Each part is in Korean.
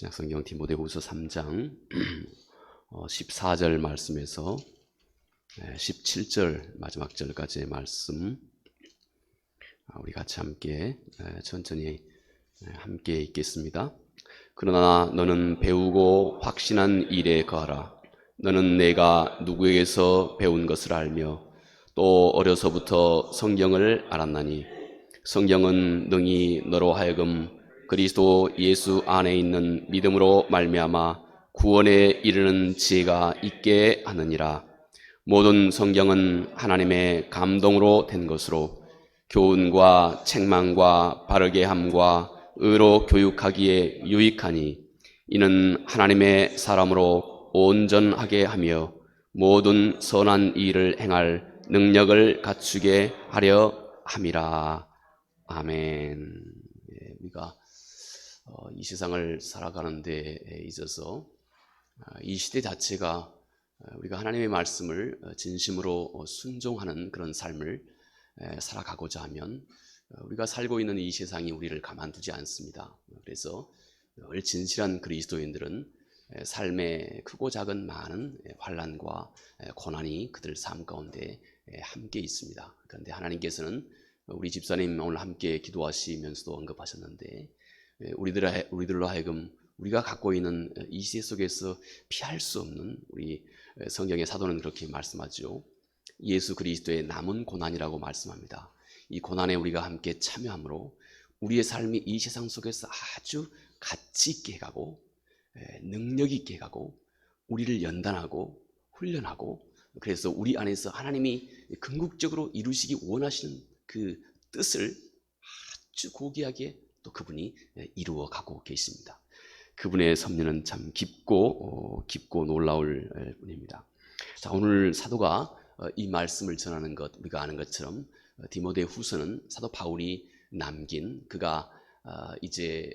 신약성경 디모데후서 3장 14절 말씀에서 17절 마지막 절까지의 말씀 우리 같이 함께 천천히 함께 읽겠습니다. 그러나 너는 배우고 확신한 일에 거하라. 너는 내가 누구에게서 배운 것을 알며 또 어려서부터 성경을 알았나니 성경은 능히 너로 하여금 그리스도 예수 안에 있는 믿음으로 말미암아 구원에 이르는 지혜가 있게 하느니라. 모든 성경은 하나님의 감동으로 된 것으로 교훈과 책망과 바르게 함과 의로 교육하기에 유익하니 이는 하나님의 사람으로 온전하게 하며 모든 선한 일을 행할 능력을 갖추게 하려 함이라. 아멘. 우리가 이 세상을 살아가는 데 있어서 이 시대 자체가 우리가 하나님의 말씀을 진심으로 순종하는 그런 삶을 살아가고자 하면 우리가 살고 있는 이 세상이 우리를 가만두지 않습니다. 그래서 늘 진실한 그리스도인들은 삶의 크고 작은 많은 환난과 고난이 그들 삶 가운데 함께 있습니다. 그런데 하나님께서는 우리 집사님 오늘 함께 기도하시면서도 언급하셨는데 우리들로 하여금 우리가 갖고 있는 이 시대 속에서 피할 수 없는 우리 성경의 사도는 그렇게 말씀하죠. 예수 그리스도의 남은 고난이라고 말씀합니다. 이 고난에 우리가 함께 참여함으로 우리의 삶이 이 세상 속에서 아주 가치 있게 가고 능력 있게 가고 우리를 연단하고 훈련하고 그래서 우리 안에서 하나님이 궁극적으로 이루시기 원하시는 그 뜻을 아주 고귀하게 또 그분이 이루어 가고 계십니다. 그분의 섭리는 참 깊고 놀라울 뿐입니다. 자, 오늘 사도가 이 말씀을 전하는 것 우리가 아는 것처럼 디모데후서는 사도 바울이 남긴 그가 이제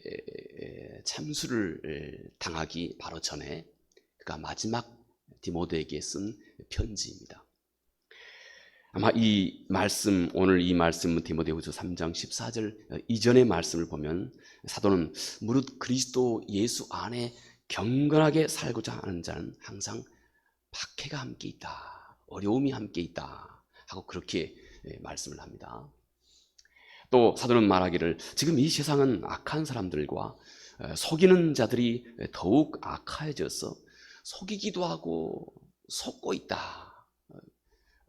참수를 당하기 바로 전에 그가 마지막 디모데에게 쓴 편지입니다. 아마 이 말씀 오늘 이 말씀 디모데후서 3장 14절 이전의 말씀을 보면 사도는 무릇 그리스도 예수 안에 경건하게 살고자 하는 자는 항상 박해가 함께 있다, 어려움이 함께 있다 하고 그렇게 말씀을 합니다. 또 사도는 말하기를 지금 이 세상은 악한 사람들과 속이는 자들이 더욱 악해져서 속이기도 하고 속고 있다.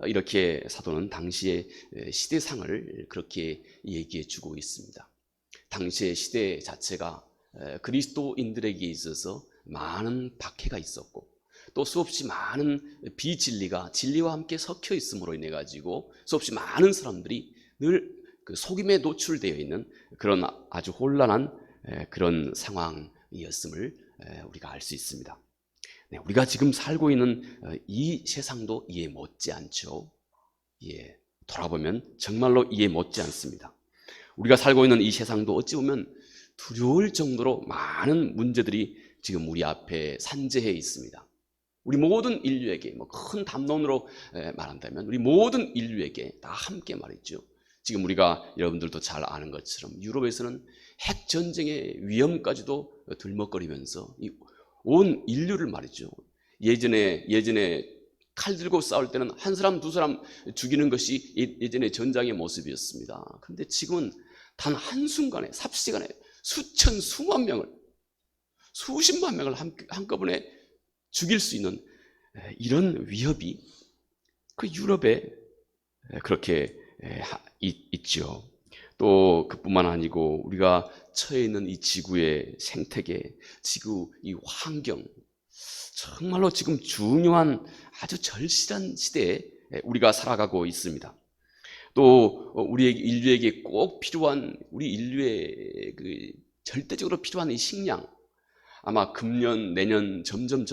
이렇게 사도는 당시의 시대상을 그렇게 얘기해 주고 있습니다. 당시의 시대 자체가 그리스도인들에게 있어서 많은 박해가 있었고 또 수없이 많은 비진리가 진리와 함께 섞여 있음으로 인해 가지고 수없이 많은 사람들이 늘 그 속임에 노출되어 있는 그런 아주 혼란한 그런 상황이었음을 우리가 알 수 있습니다. 네, 우리가 지금 살고 있는 이 세상도 이해 못지 않죠. 돌아보면 정말로 이해 못지 않습니다. 우리가 살고 있는 이 세상도 어찌 보면 두려울 정도로 많은 문제들이 지금 우리 앞에 산재해 있습니다. 우리 모든 인류에게 큰 담론으로 말한다면 우리 모든 인류에게 다 함께 말이죠. 지금 우리가 여러분들도 잘 아는 것처럼 유럽에서는 핵 전쟁의 위험까지도 들먹거리면서 온 인류를 말이죠. 예전에 칼 들고 싸울 때는 한 사람 두 사람 죽이는 것이 예전의 전장의 모습이었습니다. 그런데 지금은 단 한순간에 삽시간에 수천 수만 명을 수십만 명을 한꺼번에 죽일 수 있는 이런 위협이 그 유럽에 그렇게 있죠. 또 그뿐만 아니고 우리가 처해 있는 이 지구의 생태계, 지구 이 환경 정말로 지금 중요한 아주 절실한 시대에 우리가 살아가고 있습니다. 또 우리 인류에게 꼭 필요한 우리 인류의 그 절대적으로 필요한 이 식량 아마 금년 내년 점점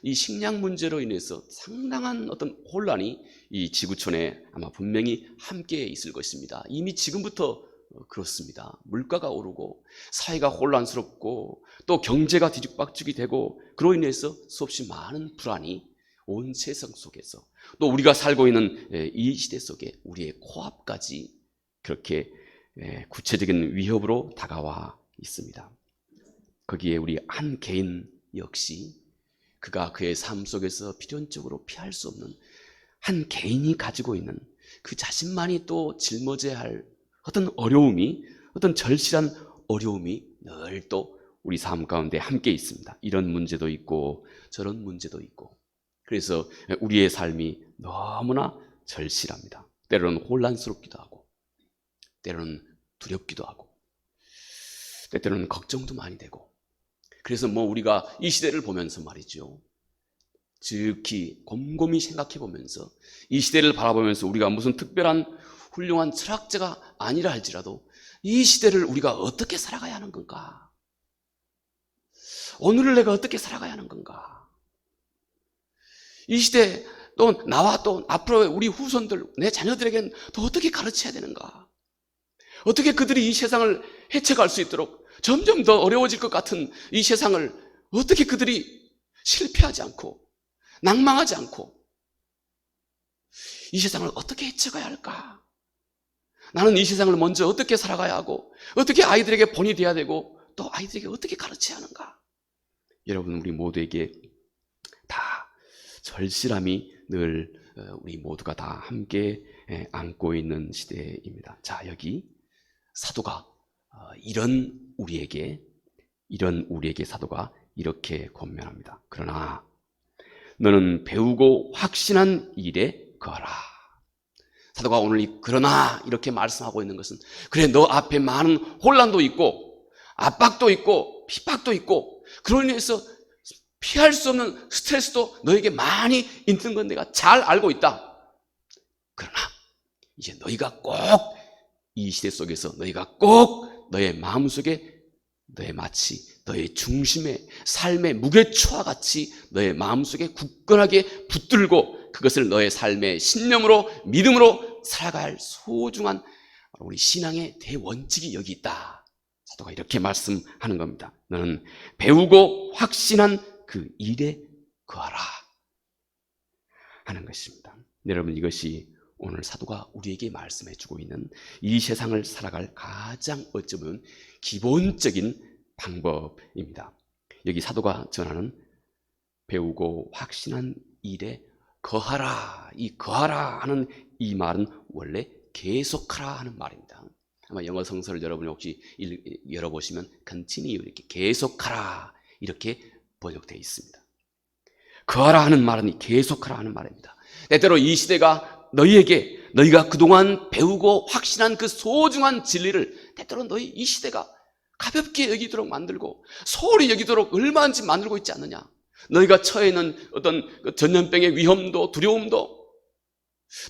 이 식량 문제로 인해서 상당한 어떤 혼란이 이 지구촌에 아마 분명히 함께 있을 것입니다. 이미 지금부터 그렇습니다. 물가가 오르고 사회가 혼란스럽고 또 경제가 뒤죽박죽이 되고 그로 인해서 수없이 많은 불안이 온 세상 속에서 또 우리가 살고 있는 이 시대 속에 우리의 코앞까지 그렇게 구체적인 위협으로 다가와 있습니다. 거기에 우리 한 개인 역시 그가 그의 삶 속에서 필연적으로 피할 수 없는 한 개인이 가지고 있는 그 자신만이 또 짊어져야 할 어떤 어려움이, 어떤 절실한 어려움이 늘 또 우리 삶 가운데 함께 있습니다. 이런 문제도 있고 저런 문제도 있고, 그래서 우리의 삶이 너무나 절실합니다. 때로는 혼란스럽기도 하고, 때로는 두렵기도 하고, 때로는 걱정도 많이 되고. 그래서 우리가 이 시대를 보면서 말이죠, 즉히 곰곰이 생각해 보면서, 이 시대를 바라보면서 우리가 무슨 특별한 훌륭한 철학자가 아니라 할지라도 이 시대를 우리가 어떻게 살아가야 하는 건가? 오늘을 내가 어떻게 살아가야 하는 건가? 이 시대 또 나와 또 앞으로 우리 후손들, 내 자녀들에게는 또 어떻게 가르쳐야 되는가? 어떻게 그들이 이 세상을 헤쳐갈 수 있도록, 점점 더 어려워질 것 같은 이 세상을 어떻게 그들이 실패하지 않고 낭망하지 않고 이 세상을 어떻게 헤쳐가야 할까? 나는 이 세상을 먼저 어떻게 살아가야 하고, 어떻게 아이들에게 본이 되어야 되고, 또 아이들에게 어떻게 가르쳐야 하는가? 여러분, 우리 모두에게 다 절실함이 늘 우리 모두가 다 함께 안고 있는 시대입니다. 자, 여기 사도가 이런 우리에게 사도가 이렇게 권면합니다. 그러나 너는 배우고 확신한 일에 거하라. 사도가 오늘 이 그러나 이렇게 말씀하고 있는 것은, 그래, 너 앞에 많은 혼란도 있고 압박도 있고 핍박도 있고 그로 인해서 피할 수 없는 스트레스도 너에게 많이 있는 건 내가 잘 알고 있다. 그러나 이제 너희가 꼭 이 시대 속에서 너희가 꼭 너의 마음속에, 너의 마치 너의 중심의 삶의 무게초와 같이 너의 마음속에 굳건하게 붙들고 그것을 너의 삶의 신념으로, 믿음으로 살아가야 할 소중한 우리 신앙의 대원칙이 여기 있다. 사도가 이렇게 말씀하는 겁니다. 너는 배우고 확신한 그 일에 거하라 하는 것입니다. 여러분, 이것이 오늘 사도가 우리에게 말씀해 주고 있는 이 세상을 살아갈 가장 어쩌면 기본적인 방법입니다. 여기 사도가 전하는 배우고 확신한 일에 거하라, 이 거하라 하는 이 말은 원래 계속하라 하는 말입니다. 아마 영어 성서를 여러분이 혹시 열어보시면 continue, 이렇게 계속하라 이렇게 번역되어 있습니다. 거하라 하는 말은 계속하라 하는 말입니다. 때때로 이 시대가 너희가 그동안 배우고 확신한 그 소중한 진리를 때때로 너희 이 시대가 가볍게 여기도록 만들고 소홀히 여기도록 얼마든지 만들고 있지 않느냐. 너희가 처해 있는 어떤 전염병의 위험도 두려움도,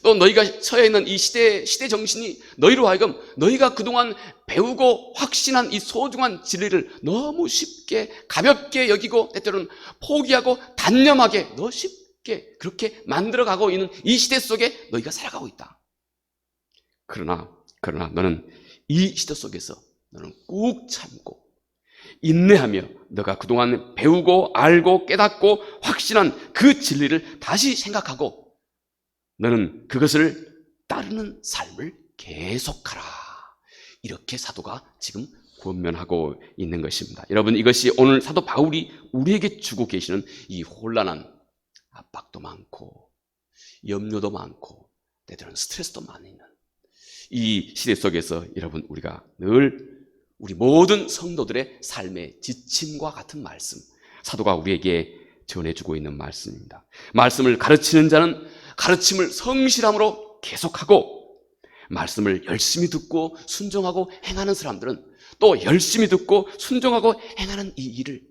또 너희가 처해 있는 이 시대 정신이 너희로 하여금 너희가 그동안 배우고 확신한 이 소중한 진리를 너무 쉽게 가볍게 여기고 때때로는 포기하고 단념하게 너 쉽게 그렇게 만들어가고 있는 이 시대 속에 너희가 살아가고 있다. 그러나 너는 이 시대 속에서 너는 꾹 참고 인내하며 너가 그동안 배우고 알고 깨닫고 확신한 그 진리를 다시 생각하고 너는 그것을 따르는 삶을 계속하라. 이렇게 사도가 지금 권면하고 있는 것입니다. 여러분, 이것이 오늘 사도 바울이 우리에게 주고 계시는 이 혼란한 압박도 많고 염려도 많고 때때로는 스트레스도 많이 있는 이 시대 속에서 여러분, 우리가 늘 우리 모든 성도들의 삶의 지침과 같은 말씀, 사도가 우리에게 전해주고 있는 말씀입니다. 말씀을 가르치는 자는 가르침을 성실함으로 계속하고, 말씀을 열심히 듣고 순종하고 행하는 사람들은 또 열심히 듣고 순종하고 행하는 이 일을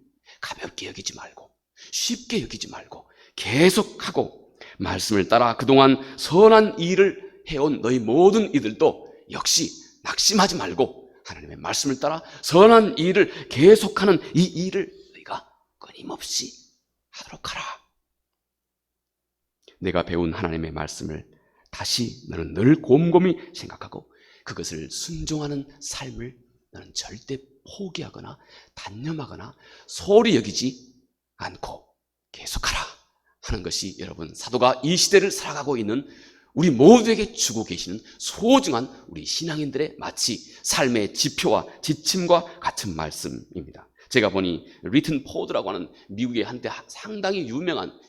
가볍게 여기지 말고 쉽게 여기지 말고 계속하고, 말씀을 따라 그동안 선한 일을 해온 너희 모든 이들도 역시 낙심하지 말고 하나님의 말씀을 따라 선한 일을 계속하는 이 일을 너희가 끊임없이 하도록 하라. 내가 배운 하나님의 말씀을 다시 너는 늘 곰곰이 생각하고 그것을 순종하는 삶을 너는 절대 포기하거나 단념하거나 소홀히 여기지 않고 계속하라 하는 것이 여러분, 사도가 이 시대를 살아가고 있는 우리 모두에게 주고 계시는 소중한 우리 신앙인들의 마치 삶의 지표와 지침과 같은 말씀입니다. 제가 보니 리튼 포드라고 하는 미국의 한때 상당히 유명한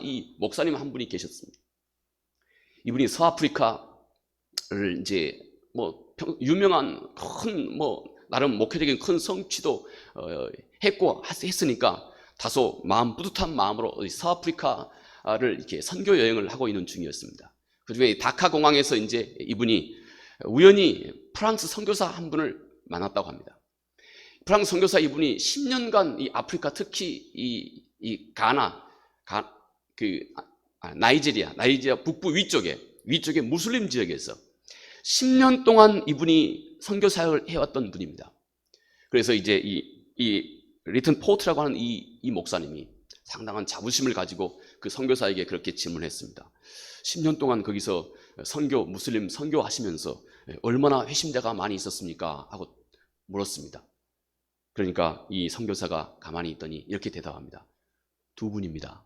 이 목사님 한 분이 계셨습니다. 이분이 서아프리카를 이제 유명한 큰 나름 목회적인 큰 성취도 했고 했으니까 다소 뿌듯한 마음으로 서아프리카를 이렇게 선교 여행을 하고 있는 중이었습니다. 그중에 다카 공항에서 이제 이분이 우연히 프랑스 선교사 한 분을 만났다고 합니다. 프랑스 선교사 이분이 10년간 이 아프리카, 특히 이 나이지리아 북부 위쪽에 무슬림 지역에서 10년 동안 이분이 선교 사역을 해왔던 분입니다. 그래서 이제 이 리튼 포트라고 하는 이 목사님이 상당한 자부심을 가지고 그 선교사에게 그렇게 질문했습니다. 10년 동안 거기서 무슬림 선교하시면서 얼마나 회심자가 많이 있었습니까? 하고 물었습니다. 그러니까 이 선교사가 가만히 있더니 이렇게 대답합니다. 2분입니다.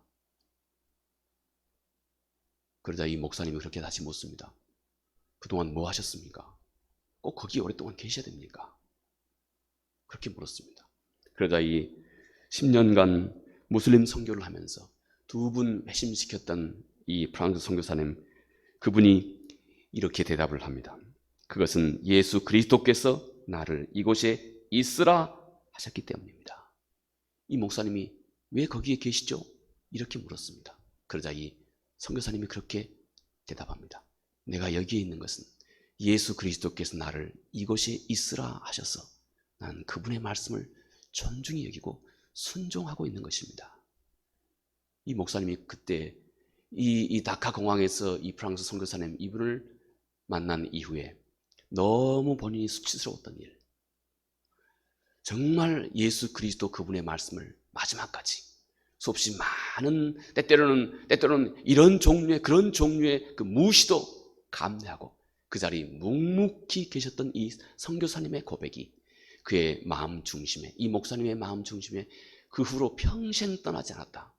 그러자 이 목사님이 그렇게 다시 묻습니다. 그동안 뭐 하셨습니까? 꼭 거기 오랫동안 계셔야 됩니까? 그렇게 물었습니다. 그러자 이 10년간 무슬림 선교를 하면서 2분 회심시켰던 이 프랑스 선교사님, 그분이 이렇게 대답을 합니다. 그것은 예수 그리스도께서 나를 이곳에 있으라 하셨기 때문입니다. 이 목사님이 왜 거기에 계시죠? 이렇게 물었습니다. 그러자 이 선교사님이 그렇게 대답합니다. 내가 여기에 있는 것은 예수 그리스도께서 나를 이곳에 있으라 하셔서 나는 그분의 말씀을 존중히 여기고 순종하고 있는 것입니다. 이 목사님이 그때 이 다카 공항에서 이 프랑스 선교사님 이분을 만난 이후에 너무 본인이 수치스러웠던 일, 정말 예수 그리스도 그분의 말씀을 마지막까지 수없이 많은 때때로는 이런 종류의 그런 종류의 그 무시도 감내하고 그 자리 묵묵히 계셨던 이 선교사님의 고백이 그의 마음 중심에, 이 목사님의 마음 중심에 그 후로 평생 떠나지 않았다.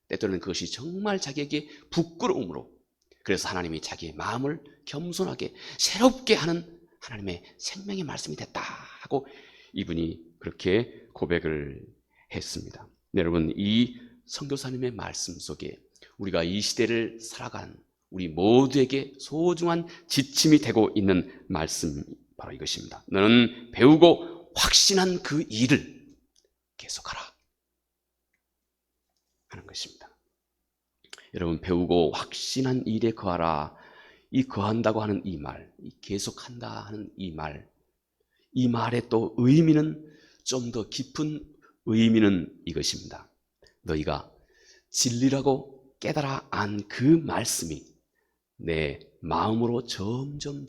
때때로는 그것이 정말 자기에게 부끄러움으로, 그래서 하나님이 자기의 마음을 겸손하게 새롭게 하는 하나님의 생명의 말씀이 됐다 하고 이분이 그렇게 고백을 했습니다. 여러분, 이 선교사님의 말씀 속에 우리가 이 시대를 살아가는 우리 모두에게 소중한 지침이 되고 있는 말씀, 바로 이것입니다. 너는 배우고 확신한 그 일을 계속하라 하는 것입니다. 여러분, 배우고 확신한 일에 거하라. 이 거한다고 하는 이 말, 이 계속한다 하는 이 말의 또 의미는, 좀 더 깊은 의미는 이것입니다. 너희가 진리라고 깨달아 안 그 말씀이 내 마음으로 점점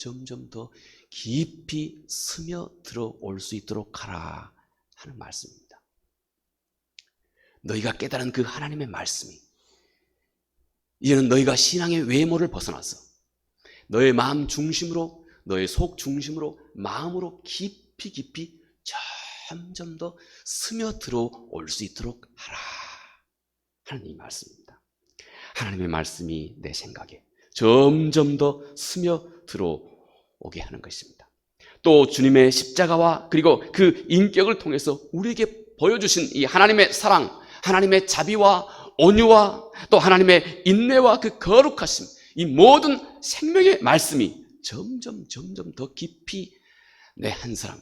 더 깊이 스며들어올 수 있도록 하라 하는 말씀입니다. 너희가 깨달은 그 하나님의 말씀이 이제는 너희가 신앙의 외모를 벗어나서 너의 마음 중심으로, 너의 속 중심으로, 마음으로 깊이 점점 더 스며들어올 수 있도록 하라 하는 이 말씀입니다. 하나님의 말씀이 내 생각에 점점 더 스며들어오게 하는 것입니다. 또 주님의 십자가와 그리고 그 인격을 통해서 우리에게 보여주신 이 하나님의 사랑, 하나님의 자비와 온유와 또 하나님의 인내와 그 거룩하심, 이 모든 생명의 말씀이 점점 더 깊이 내 한 사람,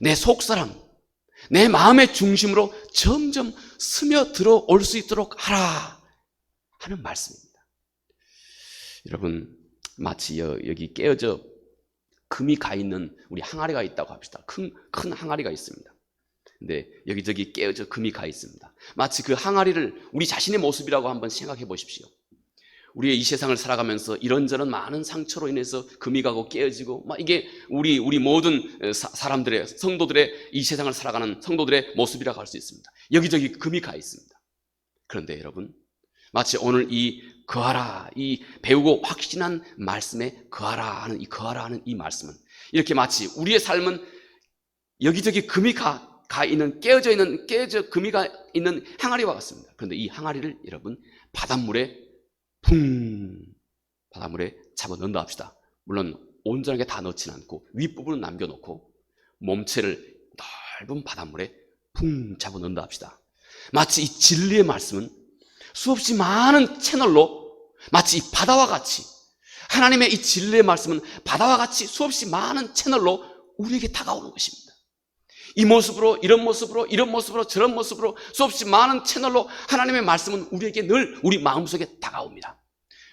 내 속 사람, 내 마음의 중심으로 점점 스며들어올 수 있도록 하라 하는 말씀입니다. 여러분, 마치 여기 깨어져 금이 가 있는 우리 항아리가 있다고 합시다. 큰 항아리가 있습니다. 근데 여기저기 깨어져 금이 가 있습니다. 마치 그 항아리를 우리 자신의 모습이라고 한번 생각해 보십시오. 우리의 이 세상을 살아가면서 이런저런 많은 상처로 인해서 금이 가고 깨어지고, 이게 우리 모든 사람들의, 성도들의, 이 세상을 살아가는 성도들의 모습이라고 할 수 있습니다. 여기저기 금이 가 있습니다. 그런데 여러분, 마치 오늘 이 거하라, 이 배우고 확신한 말씀에 거하라 하는 이 말씀은 이렇게 마치 우리의 삶은 여기저기 금이 가 있는, 깨어져 금이 가 있는 항아리와 같습니다. 그런데 이 항아리를 여러분 바닷물에 잡아 넣는다 합시다. 물론 온전하게 다 넣지는 않고 윗부분은 남겨놓고 몸체를 넓은 바닷물에 붕 잡아넣는다 합시다. 마치 이 진리의 말씀은 수없이 많은 채널로 마치 이 바다와 같이, 하나님의 이 진리의 말씀은 바다와 같이 수없이 많은 채널로 우리에게 다가오는 것입니다. 이 모습으로, 이런 모습으로, 이런 모습으로, 저런 모습으로 수없이 많은 채널로 하나님의 말씀은 우리에게 늘 우리 마음속에 다가옵니다.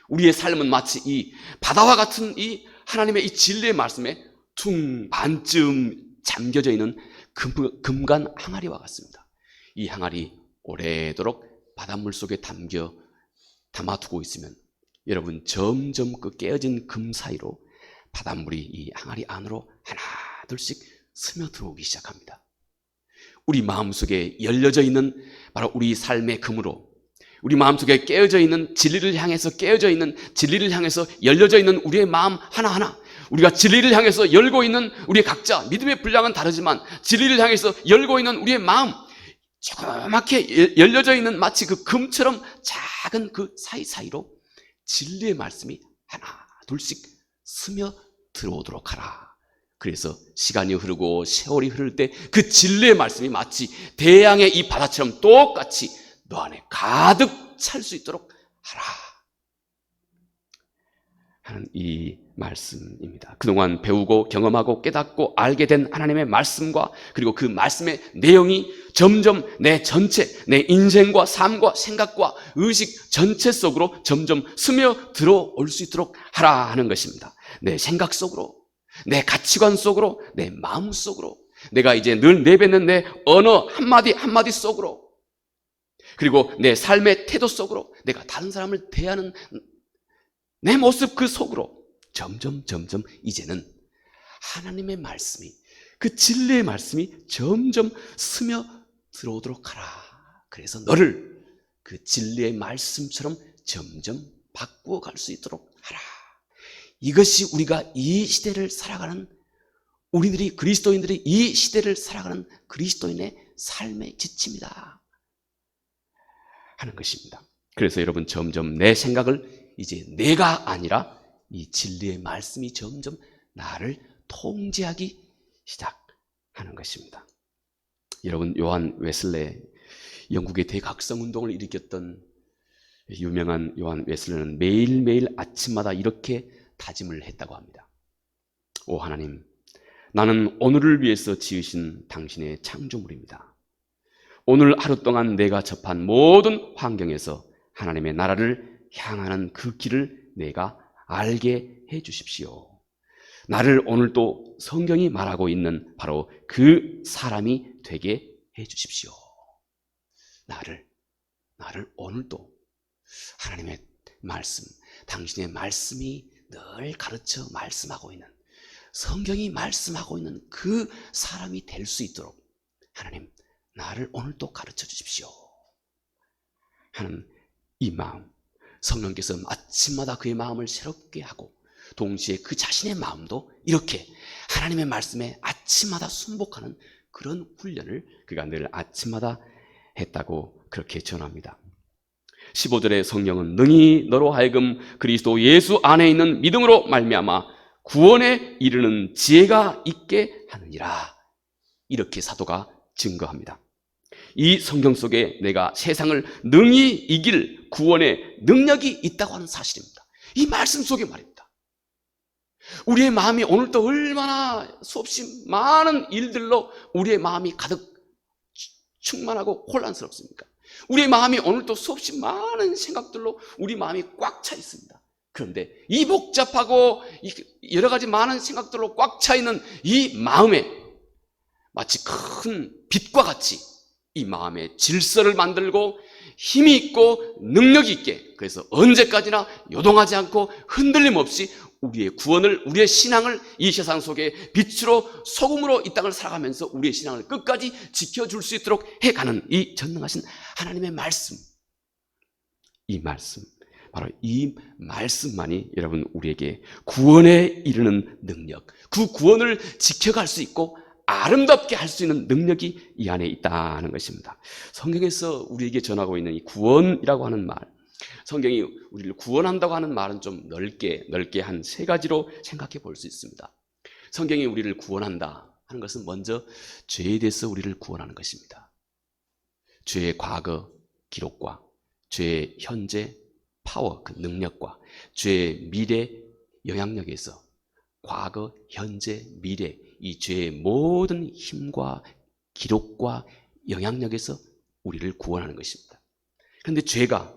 우리의 삶은 마치 이 바다와 같은 이 하나님의 이 진리의 말씀에 퉁 반쯤 잠겨져 있는 금간 항아리와 같습니다. 이 항아리 오래도록 바닷물 속에 담아두고 있으면 여러분 점점 그 깨어진 금 사이로 바닷물이 이 항아리 안으로 하나 둘씩 스며 들어오기 시작합니다. 우리 마음속에 열려져 있는 바로 우리 삶의 금으로, 우리 마음속에 깨어져 있는 진리를 향해서 깨어져 있는 진리를 향해서 열려져 있는 우리의 마음 하나하나, 우리가 진리를 향해서 열고 있는 우리의 각자 믿음의 분량은 다르지만 진리를 향해서 열고 있는 우리의 마음, 조그맣게 열려져 있는 마치 그 금처럼 작은 그 사이사이로 진리의 말씀이 하나 둘씩 스며 들어오도록 하라. 그래서 시간이 흐르고 세월이 흐를 때 그 진리의 말씀이 마치 대양의 이 바다처럼 똑같이 너 안에 가득 찰 수 있도록 하라 하는 이 말씀입니다. 그동안 배우고 경험하고 깨닫고 알게 된 하나님의 말씀과 그리고 그 말씀의 내용이 점점 내 전체, 내 인생과 삶과 생각과 의식 전체 속으로 점점 스며 들어올 수 있도록 하라 하는 것입니다. 내 생각 속으로, 내 가치관 속으로, 내 마음 속으로, 내가 이제 늘 내뱉는 내 언어 한마디 한마디 속으로, 그리고 내 삶의 태도 속으로, 내가 다른 사람을 대하는 내 모습 그 속으로 점점 이제는 하나님의 말씀이, 그 진리의 말씀이 점점 스며 들어오도록 하라. 그래서 너를 그 진리의 말씀처럼 점점 바꾸어 갈 수 있도록 하라. 이것이 우리가 이 시대를 살아가는, 우리들이 그리스도인들이 이 시대를 살아가는 그리스도인의 삶의 지침이다 하는 것입니다. 그래서 여러분 점점 내 생각을 이제 내가 아니라 이 진리의 말씀이 점점 나를 통제하기 시작하는 것입니다. 여러분 요한 웨슬레, 영국의 대각성 운동을 일으켰던 유명한 요한 웨슬레는 매일매일 아침마다 이렇게 다짐을 했다고 합니다. 오 하나님, 나는 오늘을 위해서 지으신 당신의 창조물입니다. 오늘 하루 동안 내가 접한 모든 환경에서 하나님의 나라를 향하는 그 길을 내가 알게 해 주십시오. 나를 오늘도 성경이 말하고 있는 바로 그 사람이 되게 해 주십시오. 나를 오늘도 하나님의 말씀, 당신의 말씀이 늘 가르쳐 말씀하고 있는, 성경이 말씀하고 있는 그 사람이 될 수 있도록 하나님, 나를 오늘도 가르쳐 주십시오 하는 이 마음, 성령께서 아침마다 그의 마음을 새롭게 하고 동시에 그 자신의 마음도 이렇게 하나님의 말씀에 아침마다 순복하는 그런 훈련을 그가 늘 아침마다 했다고 그렇게 전합니다. 15절의 성령은 능히 너로 하여금 그리스도 예수 안에 있는 믿음으로 말미암아 구원에 이르는 지혜가 있게 하느니라. 이렇게 사도가 증거합니다. 이 성경 속에 내가 세상을 능히 이길 구원의 능력이 있다고 하는 사실입니다. 이 말씀 속에 말입니다. 우리의 마음이 오늘도 얼마나 수없이 많은 일들로 우리의 마음이 가득 충만하고 혼란스럽습니까? 우리의 마음이 오늘도 수없이 많은 생각들로 우리 마음이 꽉 차 있습니다. 그런데 이 복잡하고 여러 가지 많은 생각들로 꽉 차 있는 이 마음에 마치 큰 빛과 같이 이 마음에 질서를 만들고 힘이 있고 능력이 있게, 그래서 언제까지나 요동하지 않고 흔들림 없이 우리의 구원을, 우리의 신앙을 이 세상 속에 빛으로 소금으로 이 땅을 살아가면서 우리의 신앙을 끝까지 지켜줄 수 있도록 해가는 이 전능하신 하나님의 말씀, 이 말씀, 바로 이 말씀만이 여러분 우리에게 구원에 이르는 능력, 그 구원을 지켜갈 수 있고 아름답게 할 수 있는 능력이 이 안에 있다는 것입니다. 성경에서 우리에게 전하고 있는 이 구원이라고 하는 말, 성경이 우리를 구원한다고 하는 말은 좀 넓게 한 세 가지로 생각해 볼 수 있습니다. 성경이 우리를 구원한다 하는 것은 먼저 죄에 대해서 우리를 구원하는 것입니다. 죄의 과거 기록과 죄의 현재 파워, 그 능력과 죄의 미래 영향력에서 과거, 현재, 미래 이 죄의 모든 힘과 기록과 영향력에서 우리를 구원하는 것입니다. 그런데 죄가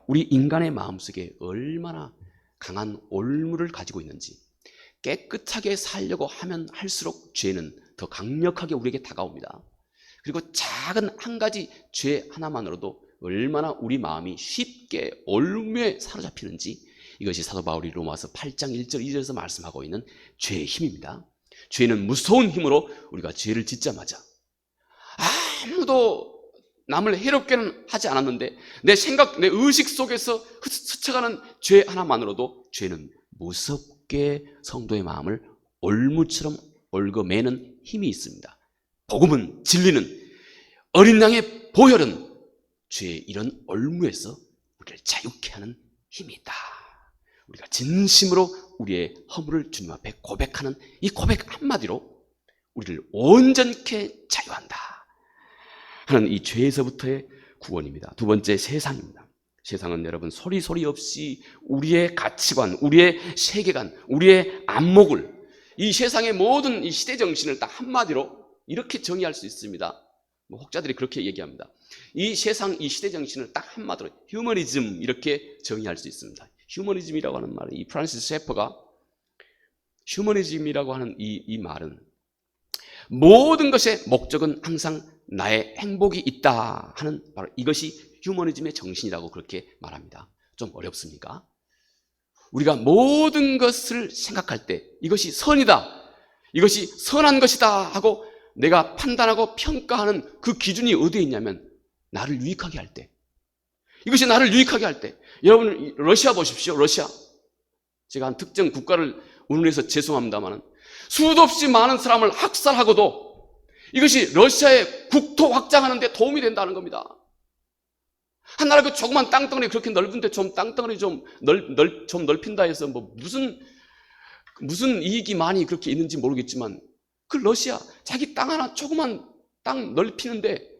우리 인간의 마음속에 얼마나 강한 올무를 가지고 있는지, 깨끗하게 살려고 하면 할수록 죄는 더 강력하게 우리에게 다가옵니다. 그리고 작은 한 가지 죄 하나만으로도 얼마나 우리 마음이 쉽게 올무에 사로잡히는지, 이것이 사도 바울이 로마서 8장 1절 2절에서 말씀하고 있는 죄의 힘입니다. 죄는 무서운 힘으로 우리가 죄를 짓자마자 아무도 남을 해롭게는 하지 않았는데 내 생각, 내 의식 속에서 스쳐가는 죄 하나만으로도 죄는 무섭게 성도의 마음을 올무처럼 얽어매는 힘이 있습니다. 복음은, 진리는, 어린 양의 보혈은 죄의 이런 올무에서 우리를 자유케 하는 힘이 있다. 우리가 진심으로 우리의 허물을 주님 앞에 고백하는 이 고백 한마디로 우리를 온전케 자유한다 하는 이 죄에서부터의 구원입니다. 두 번째, 세상입니다. 세상은 여러분 소리 없이 우리의 가치관, 우리의 세계관, 우리의 안목을, 이 세상의 모든 이 시대 정신을 딱 한마디로 이렇게 정의할 수 있습니다. 혹자들이 그렇게 얘기합니다. 이 세상, 이 시대 정신을 딱 한마디로 휴머니즘 이렇게 정의할 수 있습니다. 휴머니즘이라고 하는 말은, 이 프란시스 셰퍼가 휴머니즘이라고 하는 이 말은 모든 것의 목적은 항상 나의 행복이 있다 하는, 바로 이것이 휴머니즘의 정신이라고 그렇게 말합니다. 좀 어렵습니까? 우리가 모든 것을 생각할 때 이것이 선이다, 이것이 선한 것이다 하고 내가 판단하고 평가하는 그 기준이 어디에 있냐면 나를 유익하게 할 때, 이것이 나를 유익하게 할 때, 여러분 러시아 보십시오. 러시아, 제가 한 특정 국가를 운운해서 죄송합니다만 수도 없이 많은 사람을 학살하고도 이것이 러시아의 국토 확장하는 데 도움이 된다는 겁니다. 한 나라 그 조그만 땅덩어리 그렇게 넓은데 좀 땅덩어리 좀 넓힌다 해서 뭐 무슨 이익이 많이 그렇게 있는지 모르겠지만, 그 러시아 자기 땅 하나 조그만 땅 넓히는데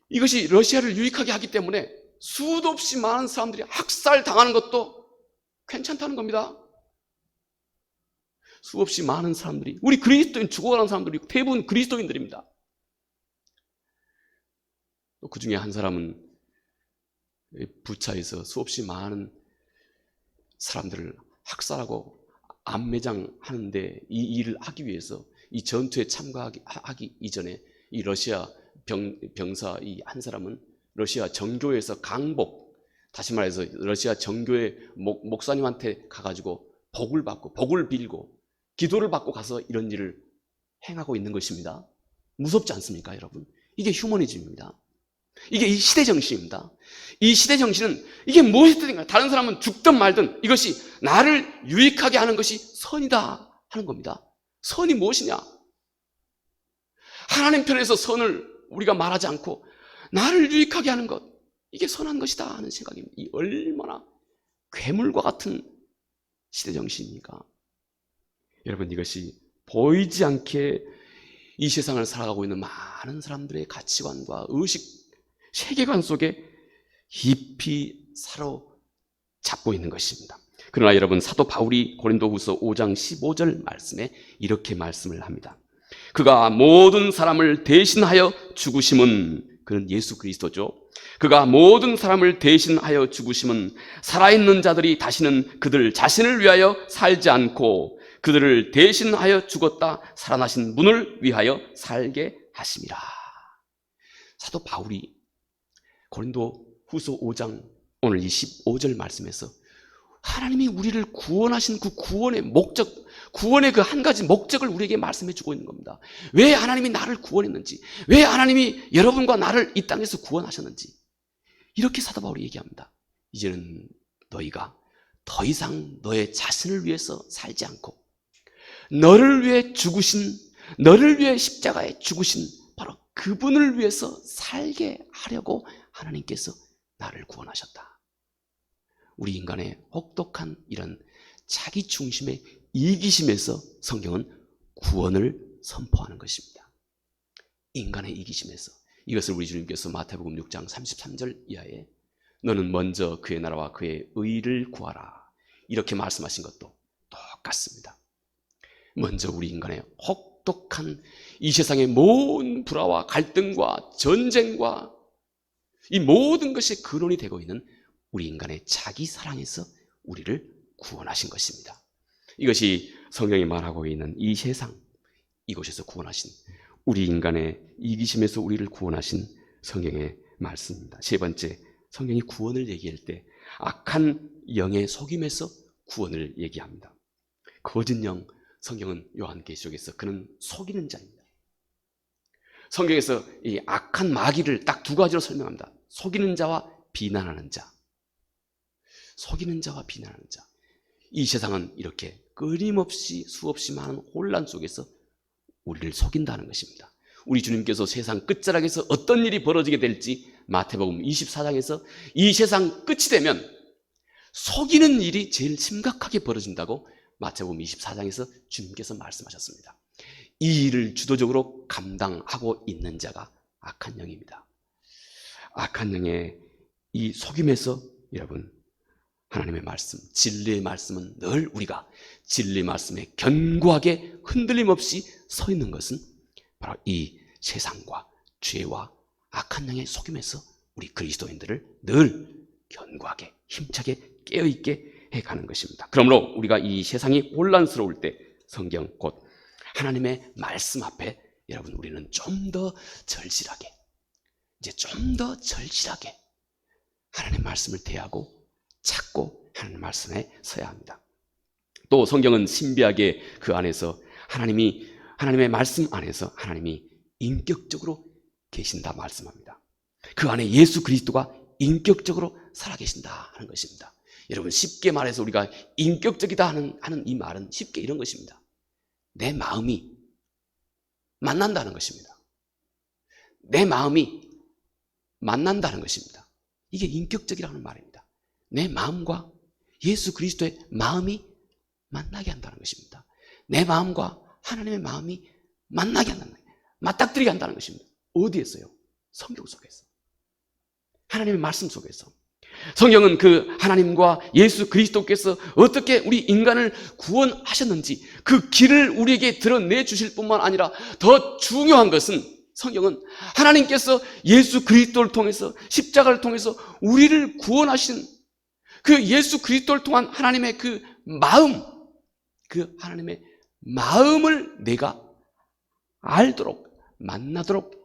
이것이 러시아를 유익하게 하기 때문에 수도 없이 많은 사람들이 학살당하는 것도 괜찮다는 겁니다. 수없이 많은 사람들이, 우리 그리스도인, 죽어가는 사람들이 대부분 그리스도인들입니다. 또 그 중에 한 사람은 부차에서 수없이 많은 사람들을 학살하고 암매장하는데 이 일을 하기 위해서, 이 전투에 참가하기 이전에 이 러시아 병사 이 한 사람은 러시아 정교회에서 강복, 다시 말해서 러시아 정교회 목사님한테 가가지고 복을 받고, 복을 빌고 기도를 받고 가서 이런 일을 행하고 있는 것입니다. 무섭지 않습니까, 여러분? 이게 휴머니즘입니다. 이게 이 시대 정신입니다. 이 시대 정신은 이게 무엇이 뜻인가? 다른 사람은 죽든 말든 이것이 나를 유익하게 하는 것이 선이다 하는 겁니다. 선이 무엇이냐? 하나님 편에서 선을 우리가 말하지 않고 나를 유익하게 하는 것, 이게 선한 것이다 하는 생각입니다. 이 얼마나 괴물과 같은 시대 정신입니까? 여러분, 이것이 보이지 않게 이 세상을 살아가고 있는 많은 사람들의 가치관과 의식, 세계관 속에 깊이 사로잡고 있는 것입니다. 그러나 여러분, 사도 바울이 고린도후서 5장 15절 말씀에 이렇게 말씀을 합니다. 그가 모든 사람을 대신하여 죽으심은, 그는 예수 그리스도죠. 그가 모든 사람을 대신하여 죽으심은 살아있는 자들이 다시는 그들 자신을 위하여 살지 않고 그들을 대신하여 죽었다 살아나신 분을 위하여 살게 하심이라. 사도 바울이 고린도후서 5장 오늘 이 15절 말씀에서 하나님이 우리를 구원하신 그 구원의 목적, 구원의 그 한 가지 목적을 우리에게 말씀해 주고 있는 겁니다. 왜 하나님이 나를 구원했는지, 왜 하나님이 여러분과 나를 이 땅에서 구원하셨는지, 이렇게 사도 바울이 얘기합니다. 이제는 너희가 더 이상 너의 자신을 위해서 살지 않고 너를 위해 죽으신, 너를 위해 십자가에 죽으신 바로 그분을 위해서 살게 하려고 하나님께서 나를 구원하셨다. 우리 인간의 혹독한 이런 자기 중심의 이기심에서 성경은 구원을 선포하는 것입니다. 인간의 이기심에서, 이것을 우리 주님께서 마태복음 6장 33절 이하에 너는 먼저 그의 나라와 그의 의를 구하라 이렇게 말씀하신 것도 똑같습니다. 먼저 우리 인간의 혹독한 이 세상의 모든 불화와 갈등과 전쟁과 이 모든 것이 근원이 되고 있는 우리 인간의 자기 사랑에서 우리를 구원하신 것입니다. 이것이 성경이 말하고 있는 이 세상, 이곳에서 구원하신 우리 인간의 이기심에서 우리를 구원하신 성경의 말씀입니다. 세 번째, 성경이 구원을 얘기할 때 악한 영의 속임에서 구원을 얘기합니다. 거짓 영, 성경은 요한계시록에서 그는 속이는 자입니다. 성경에서 이 악한 마귀를 딱 두 가지로 설명합니다. 속이는 자와 비난하는 자. 속이는 자와 비난하는 자. 이 세상은 이렇게 끊임없이 수없이 많은 혼란 속에서 우리를 속인다는 것입니다. 우리 주님께서 세상 끝자락에서 어떤 일이 벌어지게 될지 마태복음 24장에서 이 세상 끝이 되면 속이는 일이 제일 심각하게 벌어진다고 마태복음 24장에서 주님께서 말씀하셨습니다. 이 일을 주도적으로 감당하고 있는 자가 악한 영입니다. 악한 영의 이 속임에서 여러분, 하나님의 말씀, 진리의 말씀은 늘 우리가 진리 말씀에 견고하게 흔들림 없이 서 있는 것은 바로 이 세상과 죄와 악한 영의 속임에서 우리 그리스도인들을 늘 견고하게 힘차게 깨어있게 해가는 것입니다. 그러므로 우리가 이 세상이 혼란스러울 때 성경 곧 하나님의 말씀 앞에 여러분 우리는 좀 더 절실하게 하나님의 말씀을 대하고 찾고 하나님의 말씀에 서야 합니다. 또 성경은 신비하게 그 안에서 하나님의 말씀 안에서 하나님이 인격적으로 계신다 말씀합니다. 그 안에 예수 그리스도가 인격적으로 살아계신다 하는 것입니다. 여러분 쉽게 말해서 우리가 인격적이다 하는 이 말은 쉽게 이런 것입니다. 내 마음이 만난다는 것입니다. 내 마음이 만난다는 것입니다. 이게 인격적이라는 말입니다. 내 마음과 예수 그리스도의 마음이 만나게 한다는 것입니다. 내 마음과 하나님의 마음이 만나게 한다는 거예요. 맞닥뜨리게 한다는 것입니다. 어디에서요? 성경 속에서. 하나님의 말씀 속에서. 성경은 그 하나님과 예수 그리스도께서 어떻게 우리 인간을 구원하셨는지 그 길을 우리에게 드러내 주실 뿐만 아니라 더 중요한 것은 성경은 하나님께서 예수 그리스도를 통해서 십자가를 통해서 우리를 구원하신 그 예수 그리스도를 통한 하나님의 그 마음, 그 하나님의 마음을 내가 알도록 만나도록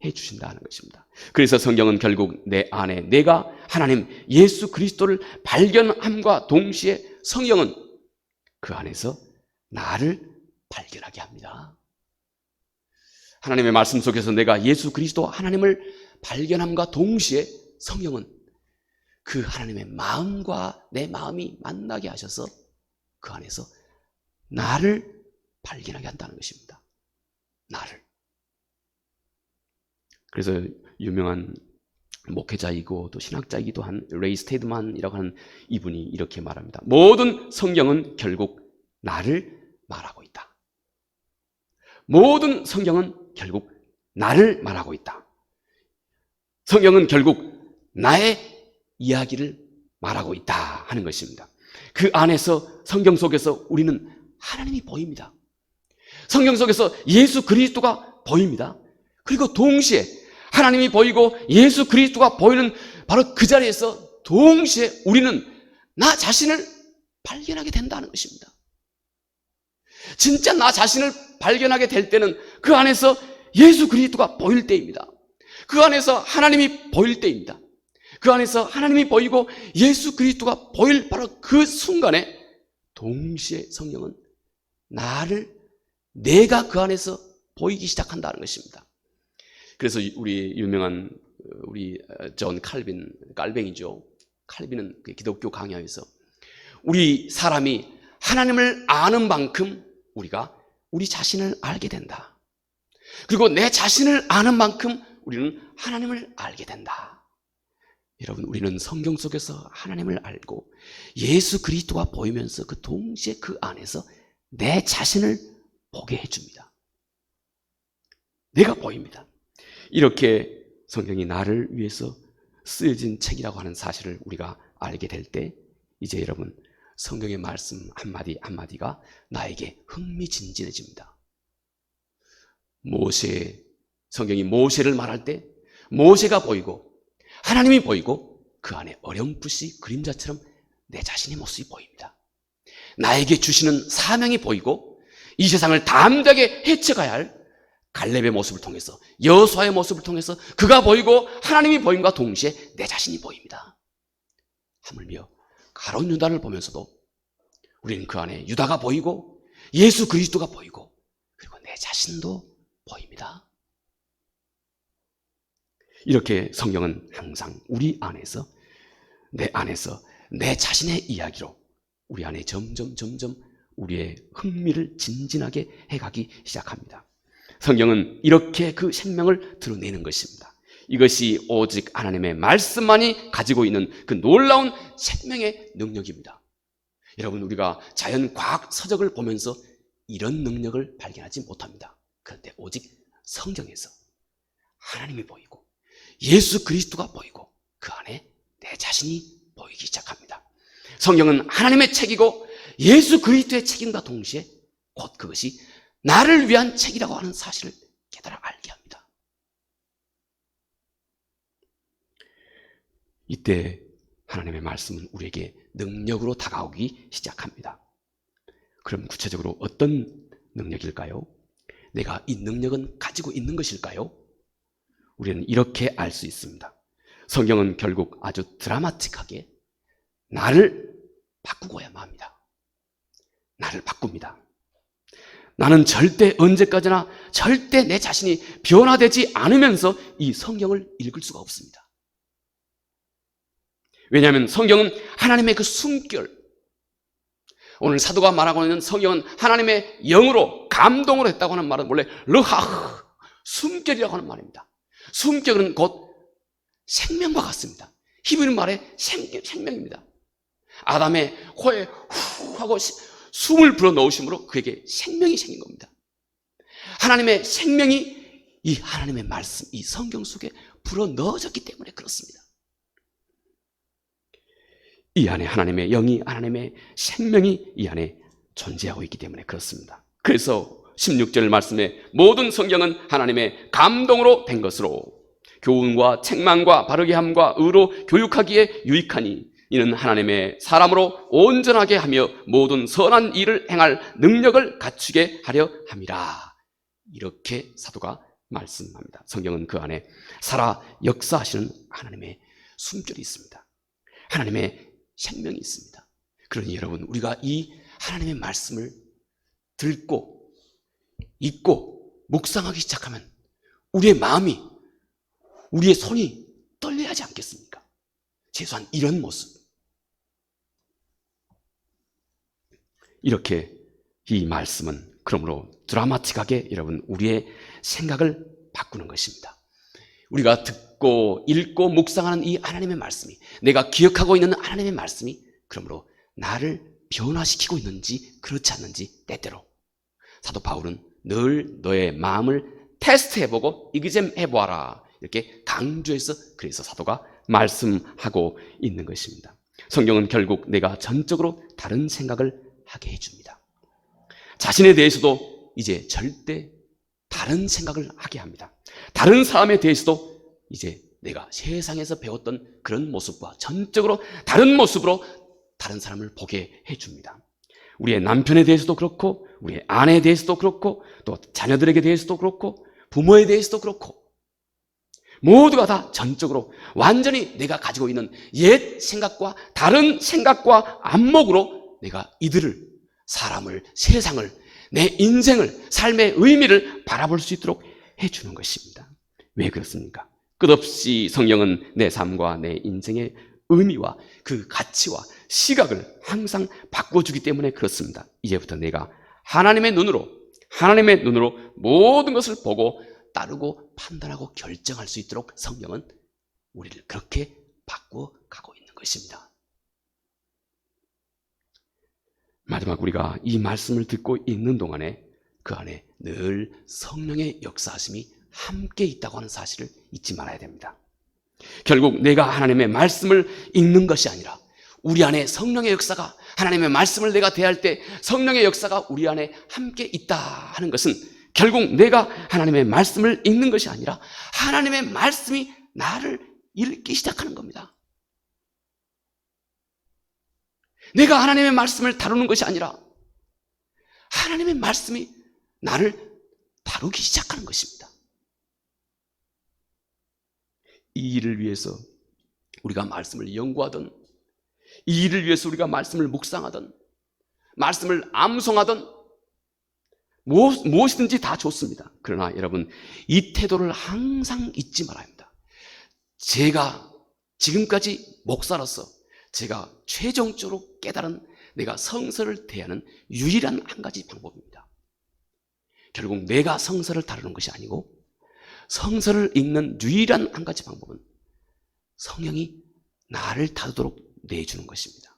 해주신다는 것입니다. 그래서 성경은 결국 내 안에 내가 하나님 예수 그리스도를 발견함과 동시에 성경은 그 안에서 나를 발견하게 합니다. 하나님의 말씀 속에서 내가 예수 그리스도 하나님을 발견함과 동시에 성경은 그 하나님의 마음과 내 마음이 만나게 하셔서 그 안에서 나를 발견하게 한다는 것입니다. 나를. 그래서 유명한 목회자이고 또 신학자이기도 한 레이 스테드만이라고 하는 이분이 이렇게 말합니다. 모든 성경은 결국 나를 말하고 있다. 모든 성경은 결국 나를 말하고 있다. 성경은 결국 나의 이야기를 말하고 있다 하는 것입니다. 그 안에서 성경 속에서 우리는 하나님이 보입니다. 성경 속에서 예수 그리스도가 보입니다. 그리고 동시에 하나님이 보이고 예수 그리스도가 보이는 바로 그 자리에서 동시에 우리는 나 자신을 발견하게 된다는 것입니다. 진짜 나 자신을 발견하게 될 때는 그 안에서 예수 그리스도가 보일 때입니다. 그 안에서 하나님이 보일 때입니다. 그 안에서 하나님이 보이고 예수 그리스도가 보일 바로 그 순간에 동시에 성령은 내가 그 안에서 보이기 시작한다는 것입니다. 그래서 우리 유명한 우리 존 깔뱅이죠. 칼빈은 기독교 강야에서 우리 사람이 하나님을 아는 만큼 우리가 우리 자신을 알게 된다. 그리고 내 자신을 아는 만큼 우리는 하나님을 알게 된다. 여러분, 우리는 성경 속에서 하나님을 알고 예수 그리스도가 보이면서 그 동시에 그 안에서 내 자신을 보게 해줍니다. 내가 보입니다. 이렇게 성경이 나를 위해서 쓰여진 책이라고 하는 사실을 우리가 알게 될 때 이제 여러분 성경의 말씀 한마디 한마디가 나에게 흥미진진해집니다. 성경이 모세를 말할 때 모세가 보이고 하나님이 보이고 그 안에 어렴풋이 그림자처럼 내 자신의 모습이 보입니다. 나에게 주시는 사명이 보이고 이 세상을 담대하게 헤쳐가야 할 갈렙의 모습을 통해서 여호수아의 모습을 통해서 그가 보이고 하나님이 보임과 동시에 내 자신이 보입니다. 하물며 가룟 유다를 보면서도 우리는 그 안에 유다가 보이고 예수 그리스도가 보이고 그리고 내 자신도 보입니다. 이렇게 성경은 항상 우리 안에서 내 자신의 이야기로 우리 안에 점점 우리의 흥미를 진진하게 해가기 시작합니다. 성경은 이렇게 그 생명을 드러내는 것입니다. 이것이 오직 하나님의 말씀만이 가지고 있는 그 놀라운 생명의 능력입니다. 여러분, 우리가 자연과학 서적을 보면서 이런 능력을 발견하지 못합니다. 그런데 오직 성경에서 하나님이 보이고 예수 그리스도가 보이고 그 안에 내 자신이 보이기 시작합니다. 성경은 하나님의 책이고 예수 그리스도의 책임과 동시에 곧 그것이 나를 위한 책이라고 하는 사실을 깨달아 알게 합니다. 이때 하나님의 말씀은 우리에게 능력으로 다가오기 시작합니다. 그럼 구체적으로 어떤 능력일까요? 내가 이 능력은 가지고 있는 것일까요? 우리는 이렇게 알 수 있습니다. 성경은 결국 아주 드라마틱하게 나를 바꾸고야만 합니다. 나를 바꿉니다. 나는 절대 언제까지나 절대 내 자신이 변화되지 않으면서 이 성경을 읽을 수가 없습니다. 왜냐하면 성경은 하나님의 그 숨결, 오늘 사도가 말하고 있는 성경은 하나님의 영으로 감동으로 했다고 하는 말은 원래 르하흐, 숨결이라고 하는 말입니다. 숨결은 곧 생명과 같습니다. 히브리 말의 생명입니다. 아담의 코에 후 하고 숨을 불어넣으심으로 그에게 생명이 생긴 겁니다. 하나님의 생명이 이 하나님의 말씀, 이 성경 속에 불어넣어졌기 때문에 그렇습니다. 이 안에 하나님의 영이, 하나님의 생명이 이 안에 존재하고 있기 때문에 그렇습니다. 그래서 16절 말씀에 모든 성경은 하나님의 감동으로 된 것으로 교훈과 책망과 바르게 함과 의로 교육하기에 유익하니 이는 하나님의 사람으로 온전하게 하며 모든 선한 일을 행할 능력을 갖추게 하려 함이라. 이렇게 사도가 말씀합니다. 성경은 그 안에 살아 역사하시는 하나님의 숨결이 있습니다. 하나님의 생명이 있습니다. 그러니 여러분, 우리가 이 하나님의 말씀을 듣고 읽고 묵상하기 시작하면 우리의 마음이, 우리의 손이 떨려야 하지 않겠습니까? 최소한 이런 모습. 이렇게 이 말씀은 그러므로 드라마틱하게 여러분 우리의 생각을 바꾸는 것입니다. 우리가 듣고 읽고 묵상하는 이 하나님의 말씀이, 내가 기억하고 있는 하나님의 말씀이 그러므로 나를 변화시키고 있는지 그렇지 않는지 때때로 사도 바울은 늘 너의 마음을 테스트해보고 이기잼해보아라 이렇게 강조해서 그래서 사도가 말씀하고 있는 것입니다. 성경은 결국 내가 전적으로 다른 생각을 하게 해줍니다. 자신에 대해서도 이제 절대 다른 생각을 하게 합니다. 다른 사람에 대해서도 이제 내가 세상에서 배웠던 그런 모습과 전적으로 다른 모습으로 다른 사람을 보게 해줍니다. 우리의 남편에 대해서도 그렇고 우리의 아내에 대해서도 그렇고 또 자녀들에게 대해서도 그렇고 부모에 대해서도 그렇고 모두가 다 전적으로 완전히 내가 가지고 있는 옛 생각과 다른 생각과 안목으로 내가 이들을, 사람을, 세상을, 내 인생을, 삶의 의미를 바라볼 수 있도록 해주는 것입니다. 왜 그렇습니까? 끝없이 성경은 내 삶과 내 인생의 의미와 그 가치와 시각을 항상 바꿔주기 때문에 그렇습니다. 이제부터 내가 하나님의 눈으로 모든 것을 보고 따르고 판단하고 결정할 수 있도록 성경은 우리를 그렇게 바꿔가고 있는 것입니다. 마지막 우리가 이 말씀을 듣고 있는 동안에 그 안에 늘 성령의 역사하심이 함께 있다고 하는 사실을 잊지 말아야 됩니다. 결국 내가 하나님의 말씀을 읽는 것이 아니라 우리 안에 성령의 역사가, 하나님의 말씀을 내가 대할 때 성령의 역사가 우리 안에 함께 있다 하는 것은 결국 내가 하나님의 말씀을 읽는 것이 아니라 하나님의 말씀이 나를 읽기 시작하는 겁니다. 내가 하나님의 말씀을 다루는 것이 아니라 하나님의 말씀이 나를 다루기 시작하는 것입니다. 이 일을 위해서 우리가 말씀을 연구하든, 이 일을 위해서 우리가 말씀을 묵상하든, 말씀을 암송하든 무엇이든지 다 좋습니다. 그러나 여러분, 이 태도를 항상 잊지 말아야 합니다. 제가 지금까지 목사로서 제가 최종적으로 깨달은 내가 성서를 대하는 유일한 한 가지 방법입니다. 결국 내가 성서를 다루는 것이 아니고 성서를 읽는 유일한 한 가지 방법은 성령이 나를 다루도록 내주는 것입니다.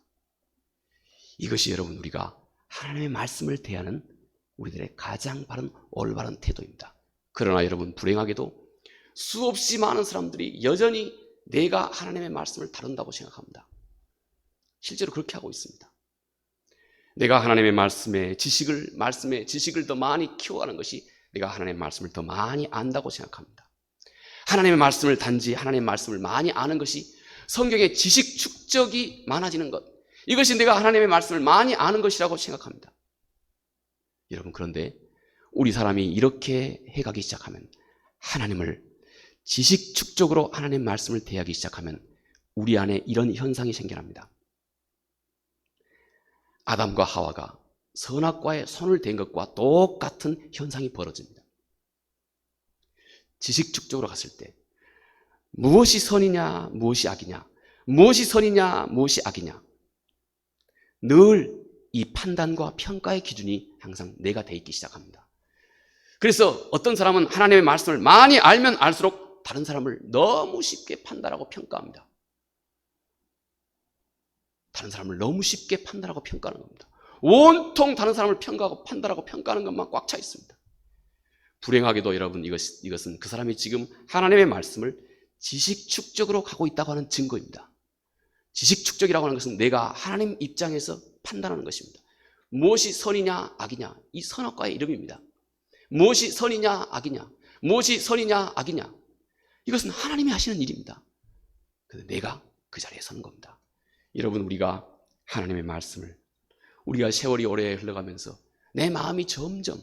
이것이 여러분, 우리가 하나님의 말씀을 대하는 우리들의 가장 바른 올바른 태도입니다. 그러나 여러분, 불행하게도 수없이 많은 사람들이 여전히 내가 하나님의 말씀을 다룬다고 생각합니다. 실제로 그렇게 하고 있습니다. 내가 하나님의 말씀의 지식을 더 많이 키워가는 것이 내가 하나님의 말씀을 더 많이 안다고 생각합니다. 하나님의 말씀을 단지 하나님의 말씀을 많이 아는 것이 성경의 지식 축적이 많아지는 것, 이것이 내가 하나님의 말씀을 많이 아는 것이라고 생각합니다. 여러분, 그런데 우리 사람이 이렇게 해가기 시작하면, 하나님을 지식 축적으로 하나님의 말씀을 대하기 시작하면 우리 안에 이런 현상이 생겨납니다. 아담과 하와가 선악과에 손을 댄 것과 똑같은 현상이 벌어집니다. 지식 축적으로 갔을 때 무엇이 선이냐, 무엇이 악이냐, 무엇이 선이냐, 무엇이 악이냐, 늘 이 판단과 평가의 기준이 항상 내가 돼 있기 시작합니다. 그래서 어떤 사람은 하나님의 말씀을 많이 알면 알수록 다른 사람을 너무 쉽게 판단하고 평가합니다. 다른 사람을 너무 쉽게 판단하고 평가하는 겁니다. 온통 다른 사람을 평가하고 판단하고 평가하는 것만 꽉 차 있습니다. 불행하게도 여러분, 이것은 그 사람이 지금 하나님의 말씀을 지식 축적으로 가고 있다고 하는 증거입니다. 지식 축적이라고 하는 것은 내가 하나님 입장에서 판단하는 것입니다. 무엇이 선이냐 악이냐, 이 선악과의 이름입니다. 무엇이 선이냐 악이냐, 무엇이 선이냐 악이냐, 이것은 하나님이 하시는 일입니다. 그래서 내가 그 자리에 서는 겁니다. 여러분, 우리가 하나님의 말씀을, 우리가 세월이 오래 흘러가면서 내 마음이 점점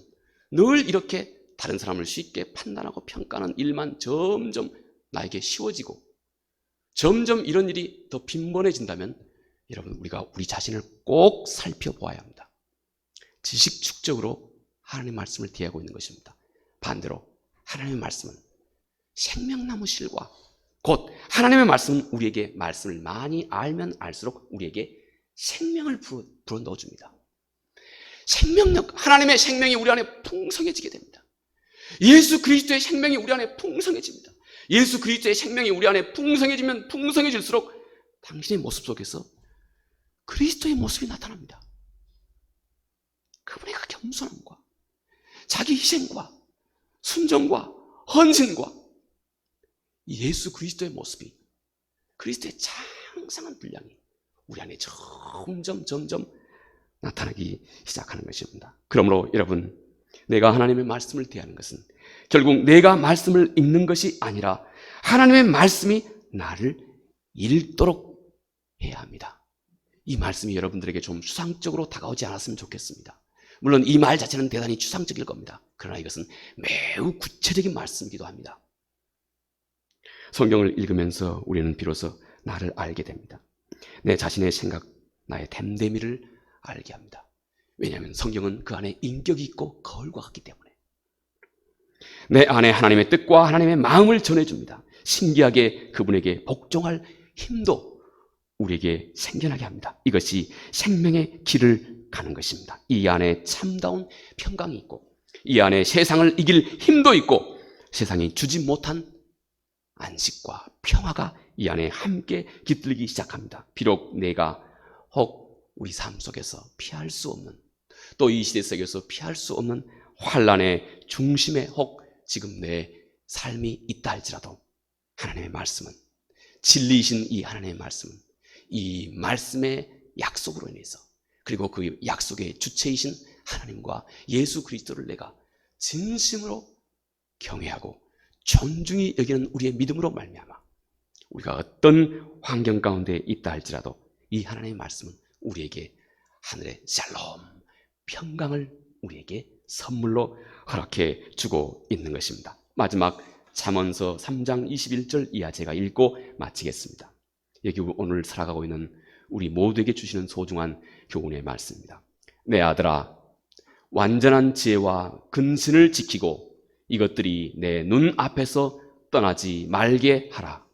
늘 이렇게 다른 사람을 쉽게 판단하고 평가하는 일만 점점 나에게 쉬워지고 점점 이런 일이 더 빈번해진다면 여러분, 우리가 우리 자신을 꼭 살펴보아야 합니다. 지식 축적으로 하나님의 말씀을 대하고 있는 것입니다. 반대로 하나님의 말씀은 생명나무 실과, 곧 하나님의 말씀은 우리에게 말씀을 많이 알면 알수록 우리에게 생명을 불어 넣어줍니다. 생명력, 하나님의 생명이 우리 안에 풍성해지게 됩니다. 예수 그리스도의 생명이 우리 안에 풍성해집니다. 예수 그리스도의 생명이 우리 안에 풍성해지면 풍성해질수록 당신의 모습 속에서 그리스도의 모습이 나타납니다. 그분의 그 겸손함과 자기 희생과 순종과 헌신과 예수 그리스도의 모습이, 그리스도의 장성한 분량이 우리 안에 점점 나타나기 시작하는 것입니다. 그러므로 여러분, 내가 하나님의 말씀을 대하는 것은 결국 내가 말씀을 읽는 것이 아니라 하나님의 말씀이 나를 읽도록 해야 합니다. 이 말씀이 여러분들에게 좀 추상적으로 다가오지 않았으면 좋겠습니다. 물론 이 말 자체는 대단히 추상적일 겁니다. 그러나 이것은 매우 구체적인 말씀이기도 합니다. 성경을 읽으면서 우리는 비로소 나를 알게 됩니다. 내 자신의 생각, 나의 됨됨이를 알게 합니다. 왜냐하면 성경은 그 안에 인격이 있고 거울과 같기 때문에 내 안에 하나님의 뜻과 하나님의 마음을 전해줍니다. 신기하게 그분에게 복종할 힘도 우리에게 생겨나게 합니다. 이것이 생명의 길을 가는 것입니다. 이 안에 참다운 평강이 있고, 이 안에 세상을 이길 힘도 있고, 세상이 주지 못한 안식과 평화가 이 안에 함께 깃들기 시작합니다. 비록 내가 혹 우리 삶 속에서 피할 수 없는, 또 이 시대 속에서 피할 수 없는 환란의 중심에 혹 지금 내 삶이 있다 할지라도 하나님의 말씀은, 진리이신 이 하나님의 말씀은 이 말씀의 약속으로 인해서, 그리고 그 약속의 주체이신 하나님과 예수 그리스도를 내가 진심으로 경외하고 존중히 여기는 우리의 믿음으로 말미암아 우리가 어떤 환경 가운데 있다 할지라도 이 하나님의 말씀은 우리에게 하늘의 샬롬, 평강을 우리에게 선물로 허락해 주고 있는 것입니다. 마지막 잠언서 3장 21절 이하 제가 읽고 마치겠습니다. 여기 오늘 살아가고 있는 우리 모두에게 주시는 소중한 교훈의 말씀입니다. 내 아들아, 완전한 지혜와 근신을 지키고 이것들이 내 눈 앞에서 떠나지 말게 하라.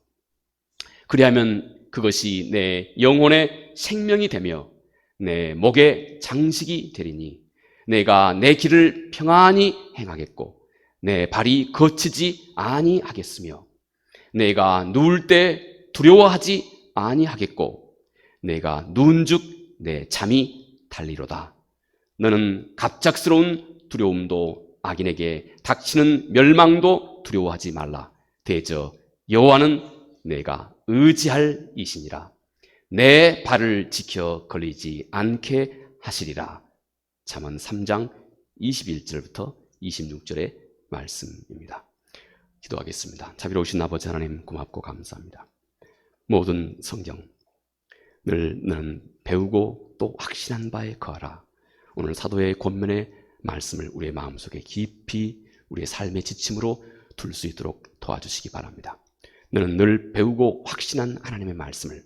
그리하면 그것이 내 영혼의 생명이 되며 내 목의 장식이 되리니 내가 내 길을 평안히 행하겠고 내 발이 거치지 아니하겠으며 내가 누울 때 두려워하지 아니하겠고 내가 누운 즉 내 잠이 달리로다. 너는 갑작스러운 두려움도 악인에게 닥치는 멸망도 두려워하지 말라. 대저 여호와는 내가 의지할 이시니라. 내 발을 지켜 걸리지 않게 하시리라. 잠언 3장 21절부터 26절의 말씀입니다. 기도하겠습니다. 자비로우신 아버지 하나님, 고맙고 감사합니다. 모든 성경 늘 너는 배우고 또 확신한 바에 거하라. 오늘 사도의 권면의 말씀을 우리의 마음속에 깊이 우리의 삶의 지침으로 둘 수 있도록 도와주시기 바랍니다. 너는 늘 배우고 확신한 하나님의 말씀을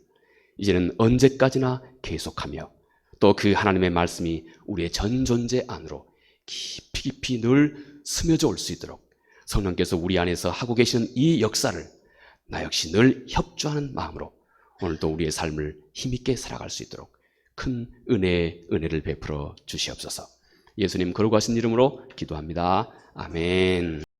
이제는 언제까지나 계속하며 또 그 하나님의 말씀이 우리의 전 존재 안으로 깊이 늘 스며져 올 수 있도록 성령께서 우리 안에서 하고 계시는 이 역사를 나 역시 늘 협조하는 마음으로 오늘도 우리의 삶을 힘있게 살아갈 수 있도록 큰 은혜를 베풀어 주시옵소서. 예수님 거룩하신 이름으로 기도합니다. 아멘.